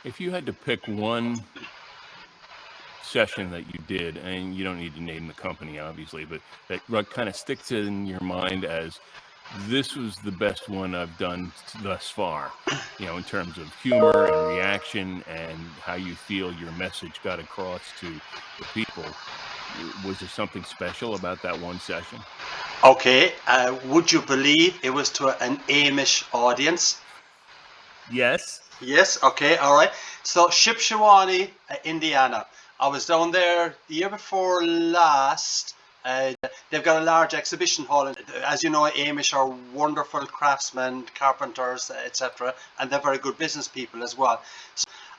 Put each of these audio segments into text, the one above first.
If you had to pick one session that you did, and you don't need to name the company, obviously, but that kind of sticks in your mind as this was the best one I've done thus far, in terms of humor and reaction and how you feel your message got across to the people. Was there something special about that one session? Okay, would you believe it was to an Amish audience? Yes. Yes, okay, all right. So Shipshewana, Indiana. I was down there the year before last. They've got a large exhibition hall. As you know, Amish are wonderful craftsmen, carpenters, etc. And they're very good business people as well.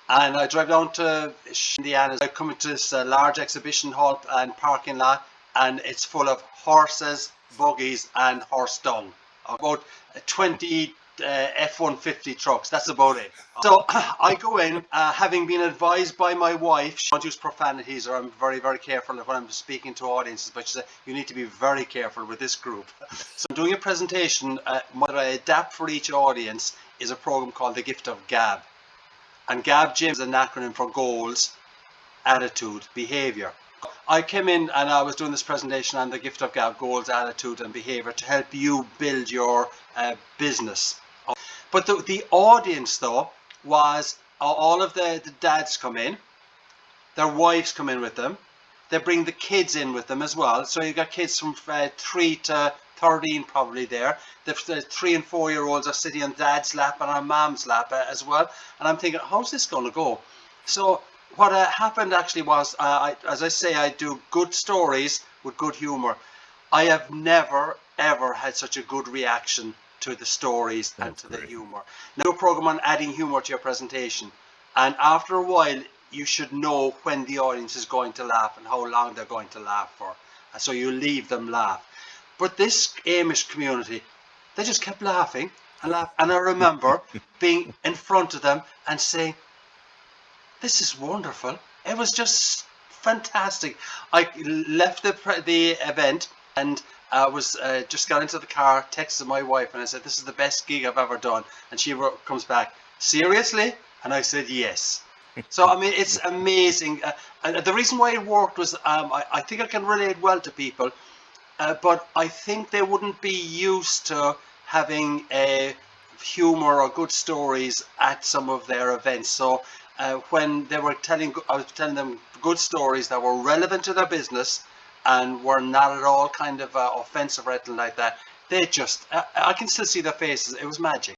And I drive down to Indiana. I come into this large exhibition hall and parking lot, and it's full of horses, buggies, and horse dung. About 20 F-150 trucks. That's about it. So I go in, having been advised by my wife, she don't use profanities, or I'm very, very careful when I'm speaking to audiences, but she said, you need to be very careful with this group. So I'm doing a presentation. What I adapt for each audience is a program called The Gift of Gab. And GAB, Jim, is an acronym for goals, attitude, behavior. I came in and I was doing this presentation on the gift of gab, goals, attitude and behavior to help you build your business. But the audience though was all of the dads come in, their wives come in with them, they bring the kids in with them as well. So you got kids from 3 to 13 probably there. The 3 and 4 year olds are sitting on dad's lap and on mom's lap as well. And I'm thinking, how's this going to go? So what happened actually was, as I say, I do good stories with good humor. I have never, ever had such a good reaction to the stories and to the humor. Now, a program on adding humor to your presentation. And after a while, you should know when the audience is going to laugh and how long they're going to laugh for. So you leave them laugh. But this Amish community, they just kept laughing and laughing. And I remember being in front of them and saying, this is wonderful. It was just fantastic. I left the event and I was just got into the car, texted my wife, and I said, this is the best gig I've ever done. And she comes back, seriously? And I said, yes. So, I mean, it's amazing. And the reason why it worked was I think I can relate well to people, but I think they wouldn't be used to having humor or good stories at some of their events. So when they were I was telling them good stories that were relevant to their business and were not at all kind of offensive or anything like that, they just, I can still see their faces. It was magic.